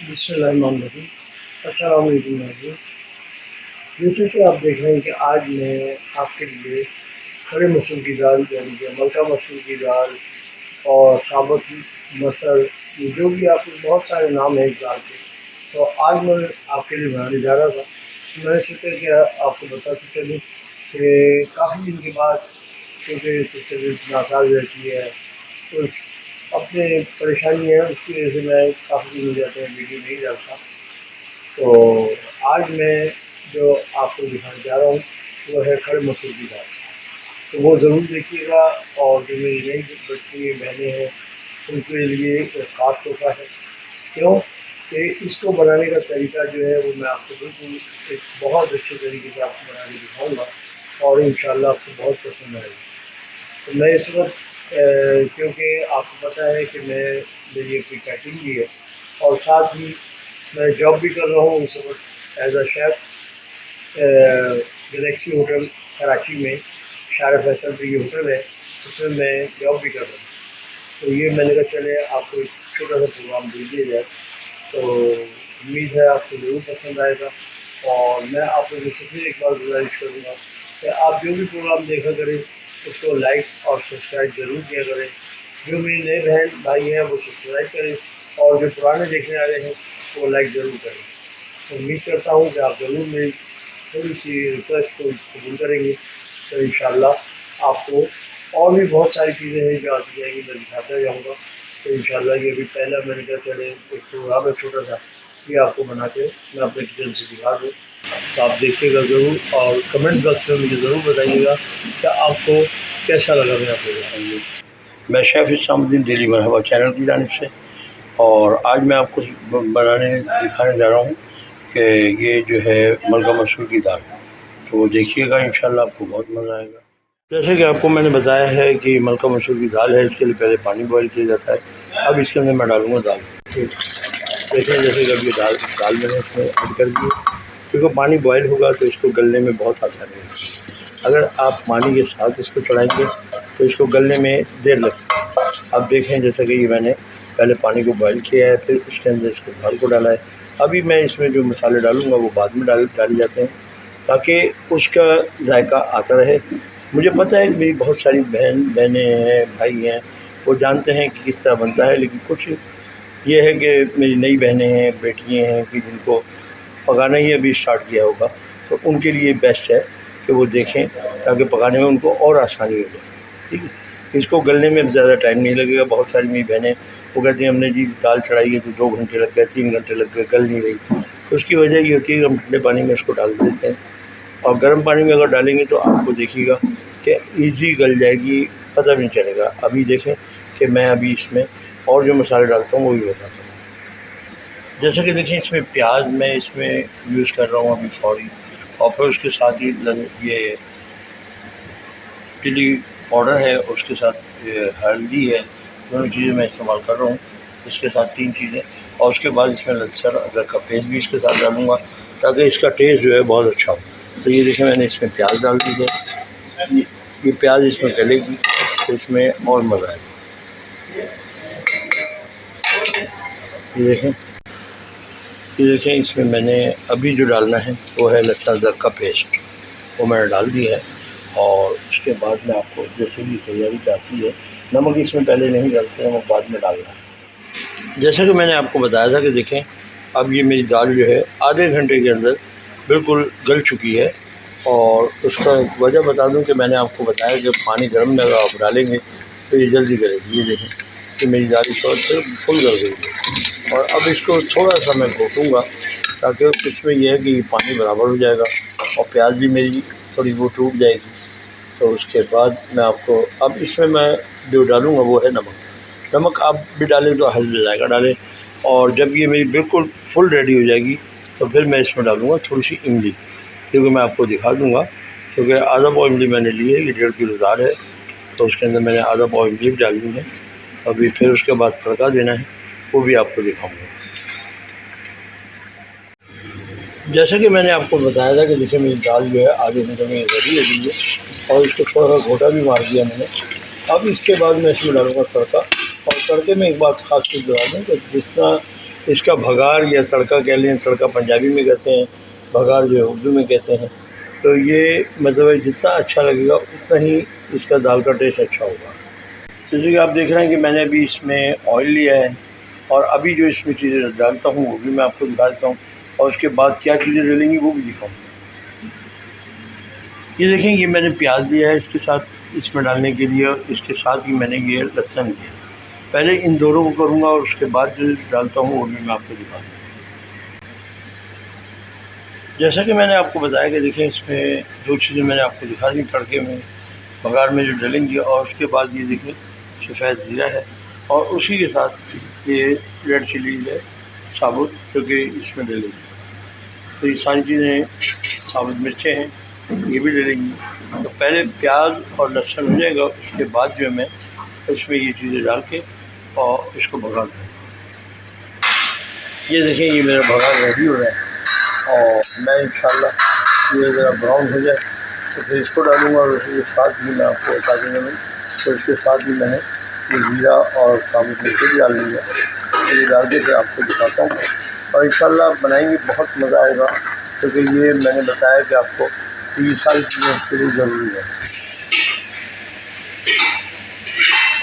बिस्मिल्लाहिर्रहमानिर्रहीम। अस्सलाम वालेकुम नाज़रीन। जैसे कि आप देख रहे हैं कि आज मैं आपके लिए खड़े मसूर की दाल यानी कि मलका मसूर की दाल और साबुत मसल, ये जो भी आप बहुत सारे नाम हैं इस दाल के, तो आज मैं आपके लिए बनाने जा रहा था। तो मैंने सोचा कि आपको बताते चलूँ कि काफ़ी दिन के बाद, क्योंकि कुछ तबीयत नासाज रहती है, कुछ अपने परेशानी है, उसकी वजह से मैं काफ़ी दिन हो जाते हैं वीडियो नहीं डालता। तो आज मैं जो आपको दिखाने जा रहा हूँ वो है खड़े मसूर की दाल। तो वो ज़रूर देखिएगा। और जो मेरी नई बच्ची बहनें हैं उनके लिए एक ख़ास तोहफ़ा है। क्यों कि इसको बनाने का तरीका जो है वो मैं आपको बिल्कुल एक बहुत अच्छे तरीके से आपको बना के दिखाऊँगा और इंशाल्लाह आपको बहुत पसंद आएगा। तो मैं इस वक्त क्योंकि आपको पता है कि मेरी अपनी पैकिंग भी है और साथ ही मैं जॉब भी कर रहा हूँ इस वक्त as a chef Galaxy hotel Karachi में। शार फैसल पे ये होटल है, उसमें मैं जॉब भी कर रहा हूँ। तो ये मैंने कहा चले आपको एक छोटा सा प्रोग्राम दे दिया जाए। तो उम्मीद है आपको ज़रूर पसंद आएगा। और मैं आप लोगों से फिर एक बार गुजारिश करूँगा कि आप जो भी प्रोग्राम देखा करें उसको लाइक और सब्सक्राइब ज़रूर किया करें। जो मेरी नए बहन भाई हैं वो सब्सक्राइब करें और जो पुराने देखने वाले हैं वो लाइक ज़रूर करें। तो उम्मीद करता हूँ कि आप ज़रूर मेरी थोड़ी सी रिक्वेस्ट को कबूल करेंगे। तो इंशाल्लाह आपको और भी बहुत सारी चीज़ें हैं जो आती जाएंगी, मैं दिखाता जाऊँगा। तो इंशाल्लाह ये भी पहला मैंने कहा चले एक प्रोग्राम है छोटा सा, ये आपको बना के मैं अपने किचन से दिखा दूँ। तो आप देखिएगा ज़रूर और कमेंट बॉक्स में मुझे ज़रूर बताइएगा कि आपको कैसा लगा मेरा प्रोग्राम। मैं शेफ़ इस्लामुद्दीन दिल्ली मरहबा चैनल की जानिब से, और आज मैं आपको बनाने दिखाने जा रहा हूँ कि ये जो है मलका मसूर की दाल। तो वो देखिएगा, इंशाल्लाह आपको बहुत मज़ा आएगा। जैसे कि आपको मैंने बताया है कि मलका मसूर की दाल है, इसके लिए पहले पानी बॉयल किया जाता है। अब इसके अंदर मैं डालूँगा दाल। ठीक, देखिए जैसे कि अब ये दाल मैंने इसमें ऐड कर दी। क्योंकि पानी बॉयल होगा तो इसको गलने में बहुत आसानी होगी। अगर आप पानी के साथ इसको चढ़ाएंगे तो इसको गलने में देर लगती है। अब देखें जैसा कि ये मैंने पहले पानी को बॉयल किया है, फिर उसके अंदर इसको दाल को डाला है। अभी मैं इसमें जो मसाले डालूँगा वो बाद में डाले जाते हैं ताकि उसका जायका आता रहे। मुझे पता है कि मेरी बहुत सारी बहनें हैं, भाई हैं, वो जानते हैं कि किस तरह बनता है, लेकिन कुछ ये है कि मेरी नई बहनें हैं, बेटियाँ हैं कि जिनको पकाना ही अभी स्टार्ट किया होगा, तो उनके लिए बेस्ट है कि वो देखें ताकि पकाने में उनको और आसानी हो जाए। ठीक है, इसको गलने में ज़्यादा टाइम नहीं लगेगा। बहुत सारी मेरी बहनें वो कहती हैं हमने जी दाल चढ़ाई है तो 2 घंटे लग गए, 3 घंटे लग गए, गल नहीं रही। तो उसकी वजह ये होती है कि हम ठंडे पानी में इसको डाल देते हैं, और गर्म पानी में अगर डालेंगे तो आपको देखिएगा कि ईज़ी गल जाएगी, पता भी नहीं चलेगा। अभी देखें कि मैं अभी इसमें और जो मसाले डालता हूँ वो भी बताता हूँ। जैसा कि देखिए इसमें प्याज मैं इसमें यूज़ कर रहा हूँ अभी फौरी, और फिर उसके साथ ही ये चिली पाउडर है, उसके साथ ये हल्दी है, दोनों चीज़ें मैं इस्तेमाल कर रहा हूँ। इसके साथ 3 चीज़ें, और उसके बाद इसमें लहसुन अदरक का पेस्ट भी इसके साथ डालूँगा ताकि इसका टेस्ट जो है बहुत अच्छा हो। तो ये देखिए मैंने इसमें प्याज डाल दी है, ये प्याज इसमें गलेगी तो इसमें और मज़ा आएगा। ये देखें इसमें मैंने अभी जो डालना है वो है लहसुन अदरक का पेस्ट, वो मैंने डाल दिया है। और उसके बाद में आपको जैसे भी तैयारी आती है, नमक इसमें पहले नहीं डालते, नमक बाद में डालना है। जैसा कि मैंने आपको बताया था कि देखें अब ये मेरी दाल जो है आधे घंटे के अंदर बिल्कुल गल चुकी है। और उसका वजह बता दूं कि मैंने आपको बताया कि पानी गर्म में अगर आप डालेंगे तो ये जल्दी गलेगी। ये देखें कि मेरी दाल इस वक्त फुल गल गई है, और अब इसको थोड़ा सा मैं घोटूँगा ताकि उसमें यह है कि पानी बराबर हो जाएगा और प्याज भी मेरी थोड़ी वो टूट जाएगी। तो उसके बाद मैं आपको अब इसमें मैं जो डालूँगा वो है नमक। नमक आप भी डालें तो हल्दी ज़ायका डालें। और जब ये मेरी बिल्कुल फुल रेडी हो जाएगी तो फिर मैं इसमें डालूँगा थोड़ी सी इमली, क्योंकि मैं आपको दिखा दूँगा, क्योंकि आधा पाव इमली मैंने ली है, ये 1.5 किलो दाल है, तो उसके अंदर मैंने आधा पाव इमली भी डालनी है। अभी फिर उसके बाद तड़का देना है, वो भी आपको दिखाऊँगा। जैसे कि मैंने आपको बताया था कि देखिए मेरी दाल जो है आधे घंटे में रेडी हो गई है, और इसको थोड़ा सा घोटा भी मार दिया मैंने। अब इसके बाद मैं इसमें डालूँगा तड़का। और तड़के में एक बात ख़ास चीज़ बता दूँ कि जितना इसका भगार या तड़का कह लें, तड़का पंजाबी में कहते हैं, भगार जो है उर्दू में कहते हैं। तो ये मतलब है जितना अच्छा लगेगा उतना ही इसका दाल का टेस्ट अच्छा होगा। जैसे कि आप देख रहे हैं कि मैंने अभी इसमें ऑयल लिया है और अभी जो इसमें चीज़ें डालता हूँ वो भी मैं आपको दिखा देता हूँ, और उसके बाद क्या चीज़ें डलेंगी वो भी दिखाऊँगा। ये देखें, ये मैंने प्याज लिया है इसके साथ इसमें डालने के लिए, और इसके साथ ही मैंने ये लहसुन लिया। पहले इन दोनों को करूँगा और उसके बाद जो डालता हूँ वो भी मैं आपको दिखाऊँगा। जैसा कि मैंने आपको बताया कि देखें, इसमें दो चीज़ें मैंने आपको दिखा दी तड़के में, बघार में जो डलेंगी, और उसके बाद ये देखें सफ़ेद ज़ीरा है, और उसी के साथ ये रेड चिली है साबुत, जो कि इसमें डलेगी। तो ये सारी चीज़ें, साबुत मिर्चें हैं, ये भी डलेंगी। तो पहले प्याज और लहसुन हो जाएगा, उसके बाद जो है मैं इसमें ये चीज़ें डाल के और इसको भगा दूँगा। ये देखें, ये मेरा भगार रेडी हो रहा है, और मैं इंशाल्लाह ये ज़रा ब्राउन हो जाए तो फिर इसको डालूँगा, और उसके साथ भी मैं आपको बता देंगे मैं, तो इसके साथ भी मैंने ये जीरा और साबुत मिर्ची भी डाल ली है। तो ये डाल के फिर आपको दिखाता हूँ, और इंशाल्लाह बनाएंगे, बहुत मज़ा आएगा, क्योंकि ये मैंने बताया कि आपको ये सारी चीज़ें इसके लिए ज़रूरी है।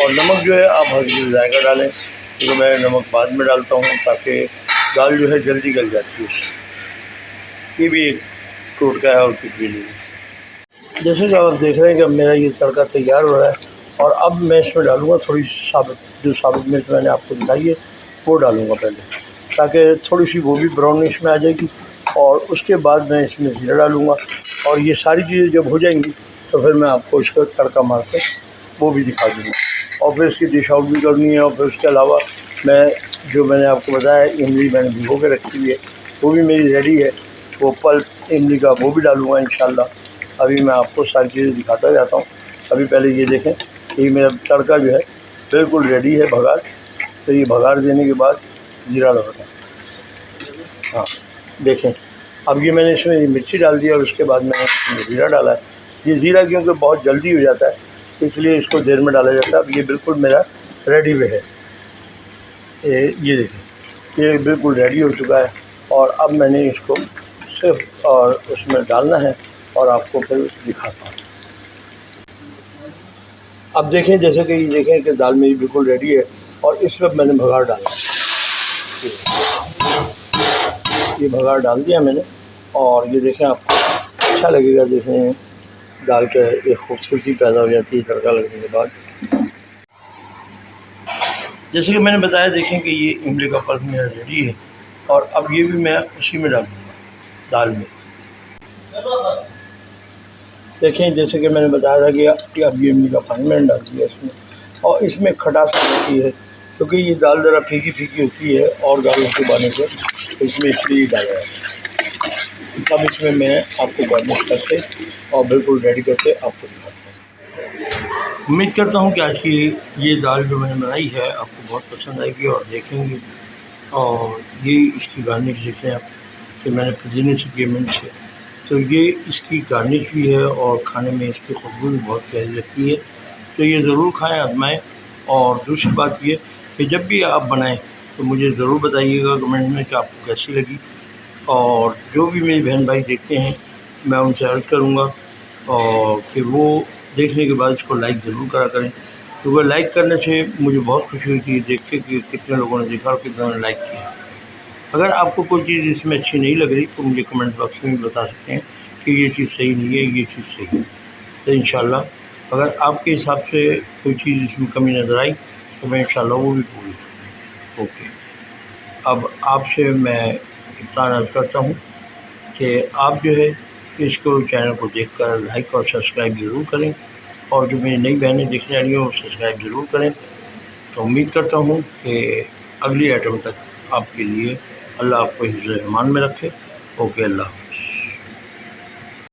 और नमक जो है आप हर चीज़ जायका डालें, क्योंकि मैं नमक बाद में डालता हूँ ताकि दाल जो है जल्दी गल जाती है। ये भी एक टोटका है और कुछ भी नहीं। जैसे कि आप देख रहे हैं कि अब मेरा ये तड़का तैयार हो रहा है, और अब मैं इसमें डालूँगा थोड़ी साबुत मिर्च मैंने आपको दिखाई है वो डालूँगा पहले, ताकि थोड़ी सी वो भी ब्राउनिश में आ जाएगी, और उसके बाद मैं इसमें ज़ीरा डालूँगा। और ये सारी चीज़ें जब हो जाएंगी तो फिर मैं आपको इसका तड़का मार के वो भी दिखा दूँगा, और फिर इसकी डिश आउट भी करनी है। और फिर उसके अलावा मैंने आपको बताया इमली मैंने भिगो के रखी हुई है, वो भी मेरी रेडी है। वो पल्प इमली का वो भी डालूँगा इंशाल्लाह। अभी मैं आपको सारी चीज़ें दिखाता जाता हूँ। अभी पहले ये देखें, ये मेरा तड़का जो है बिल्कुल रेडी है, भगार। तो ये भगार देने के बाद ज़ीरा लगाता हूँ। हाँ देखें, अब ये मैंने इसमें मिर्ची डाल दी और उसके बाद मैंने इसमें ज़ीरा डाला है। ये ज़ीरा क्योंकि बहुत जल्दी हो जाता है, इसलिए इसको देर में डाला जाता है। अब ये बिल्कुल मेरा रेडी में है। ये देखें, ये बिल्कुल रेडी हो चुका है, और अब मैंने इसको सिर्फ और उसमें डालना है, और आपको फिर दिखाता हूँ। अब देखें, जैसे कि ये देखें कि दाल मेरी बिल्कुल रेडी है, और इस वक्त मैंने भगार डाला, ये भगार डाल दिया मैंने। और ये देखें, आपको अच्छा लगेगा देखने में, दाल का एक खूबसूरती पैदा हो जाती है तड़का लगने के बाद। जैसे कि मैंने बताया, देखें कि ये इमली का पल्प मेरा रेडी है, और अब ये भी मैं उसी में डालूँगा दाल में। देखें, जैसे कि मैंने बताया था कि अब ये इमली का पानी मैंने डाल दिया इसमें, और इसमें खटास होती है क्योंकि ये दाल ज़रा फीकी फीकी होती है और दाल को उबालने से, तो इसमें इसलिए डाला है। अब इसमें मैं आपको गार्निश करके और बिल्कुल रेडी करके आपको दिखाता हूँ। उम्मीद करता हूँ कि आज की ये दाल जो मैंने बनाई है आपको बहुत पसंद आएगी, और देखेंगे। और ये इसकी गार्निश देखें आप कि मैंने पुदीने से की मिर्च से, तो ये इसकी गार्निश भी है, और खाने में इसकी खुशबू भी बहुत प्यारी लगती है। तो ये ज़रूर खाएं, आजमाएं। और दूसरी बात ये कि जब भी आप बनाएं तो मुझे ज़रूर बताइएगा कमेंट में कि आपको कैसी लगी। और जो भी मेरी बहन भाई देखते हैं, मैं उनसे अर्ज़ करूँगा और कि वो देखने के बाद इसको लाइक ज़रूर करा करें, क्योंकि लाइक करने से मुझे बहुत खुशी होती है देख के कि कितने लोगों ने देखा और कितने ने लाइक किया। अगर आपको कोई चीज़ इसमें अच्छी नहीं लग रही तो मुझे कमेंट बॉक्स में भी बता सकते हैं कि ये चीज़ सही नहीं है, ये चीज़ सही है। तो इंशाल्लाह अगर आपके हिसाब से कोई चीज़ इसमें कमी नज़र आई तो मैं इंशाल्लाह वो भी पूरी करूँगा। ओके, अब आपसे मैं इतना अर्ज़ करता हूँ कि आप जो है इसको चैनल को देखकर लाइक और सब्सक्राइब ज़रूर करें, और जो मेरी नई बहनें देखने वाली हैं वो सब्सक्राइब ज़रूर करें। तो उम्मीद करता हूँ कि अगली आइटम तक आपके लिए अल्लाह आपको हिफ्ज़-ए-ईमान में रखे। ओके, अल्लाह।